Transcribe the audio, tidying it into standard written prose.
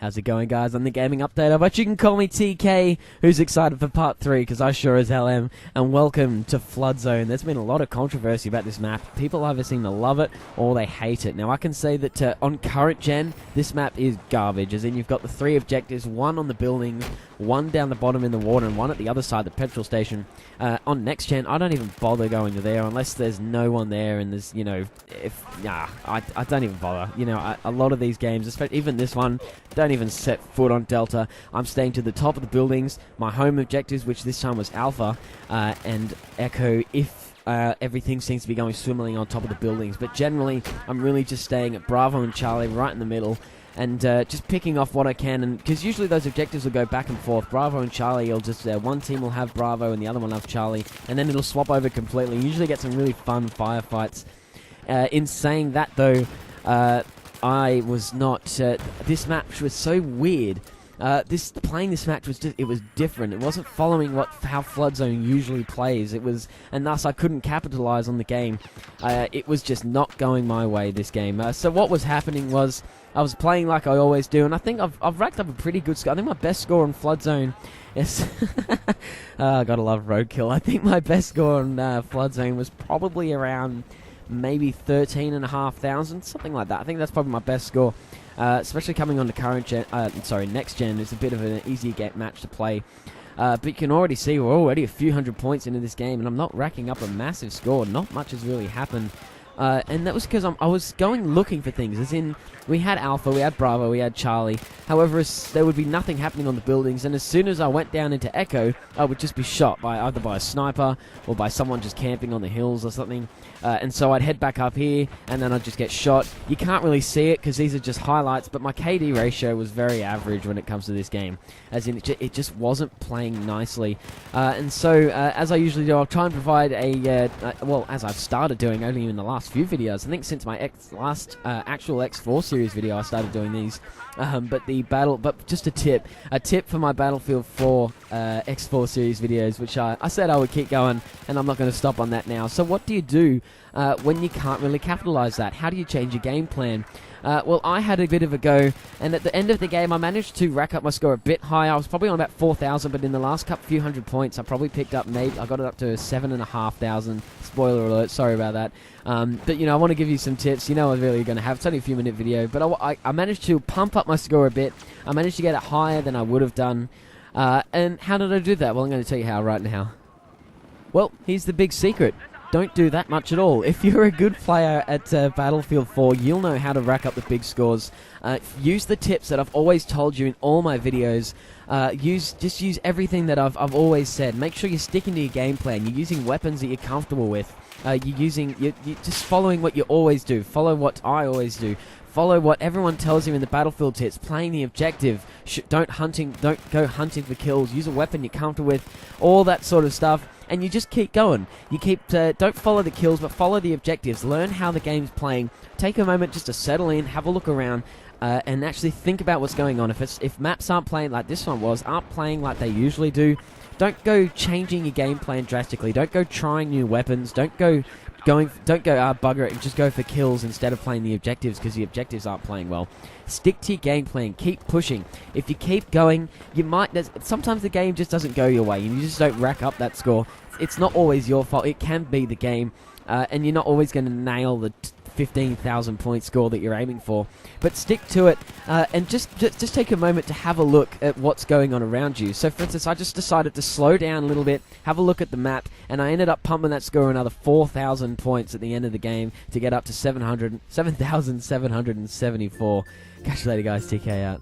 How's it going, guys? On the gaming update, but you can call me TK, who's excited for part 3, because I sure as hell am. And welcome to Flood Zone. There's been a lot of controversy about this map. People either seem to love it or they hate it. Now, I can say that on current gen, this map is garbage, as in you've got the 3 objectives, 1 on the buildings, 1 down the bottom in the water, and 1 at the other side, the petrol station. On next gen, I don't even bother going to there unless there's no one there and there's, you know, I don't even bother. You know, a lot of these games, especially even this one, don't even set foot on Delta. I'm staying to the top of the buildings, my home objectives, which this time was Alpha, and Echo if everything seems to be going swimmingly on top of the buildings. But generally, I'm really just staying at Bravo and Charlie right in the middle, and just picking off what I can, and because usually those objectives will go back and forth. Bravo and Charlie, you'll just one team will have Bravo and the other one will have Charlie, and then it'll swap over completely. You usually get some really fun firefights. In saying that, though, I was not. This match was so weird. Playing this match was just, it was different. It wasn't following how Flood Zone usually plays. And thus I couldn't capitalize on the game. It was just not going my way this game. So what was happening was I was playing like I always do, and I think I've racked up a pretty good score. I think my best score on Flood Zone is gotta love roadkill. I think my best score on Flood Zone was probably around maybe 13,500, something like that. I think that's probably my best score. Especially coming on the next gen, it's a bit of an easier match to play. But you can already see we're already a few hundred points into this game, and I'm not racking up a massive score. Not much has really happened. And that was because I was going looking for things, as in, we had Alpha, we had Bravo, we had Charlie. However, there would be nothing happening on the buildings, and as soon as I went down into Echo, I would just be shot either by a sniper or by someone just camping on the hills or something. And so I'd head back up here, and then I'd just get shot. You can't really see it because these are just highlights, but my KD ratio was very average when it comes to this game, as in it just wasn't playing nicely. And so, as I usually do, I'll try and provide well, as I've started doing only in the last few videos. I think since my last actual X4 series video, I started doing these. But just a tip for my Battlefield 4 X4 series videos, which I said I would keep going, and I'm not going to stop on that now. So what do you do when you can't really capitalize that? How do you change your game plan? Well, I had a bit of a go, and at the end of the game, I managed to rack up my score a bit higher. I was probably on about 4,000, but in the last few hundred points, I probably picked up I got it up to 7,500. Spoiler alert, sorry about that. But, you know, I want to give you some tips. You know I was really going to have. It's only a few-minute video, but I managed to pump up my score a bit. I managed to get it higher than I would have done. And how did I do that? Well, I'm going to tell you how right now. Well, here's the big secret. Don't do that much at all. If you're a good player at Battlefield 4, you'll know how to rack up the big scores. Use the tips that I've always told you in all my videos. Just use everything that I've always said. Make sure you're sticking to your game plan. You're using weapons that you're comfortable with. You're just following what you always do. Follow what I always do. Follow what everyone tells you in the Battlefield tips. Playing the objective. Don't go hunting for kills. Use a weapon you're comfortable with. All that sort of stuff. And you just keep going. You don't follow the kills, but follow the objectives. Learn how the game's playing. Take a moment just to settle in, have a look around, and actually think about what's going on. If maps aren't playing like this one aren't playing like they usually do, don't go changing your game plan drastically. Don't go trying new weapons. Don't go bugger it and just go for kills instead of playing the objectives, because the objectives aren't playing well. Stick to your game plan. Keep pushing. If you keep going, sometimes the game just doesn't go your way and you just don't rack up that score. It's not always your fault. It can be the game, and you're not always going to nail the 15,000 point score that you're aiming for. But stick to it, and just take a moment to have a look at what's going on around you. So for instance, I just decided to slow down a little bit, have a look at the map, and I ended up pumping that score another 4,000 points at the end of the game to get up to 7,774. Catch you later, guys. TK out.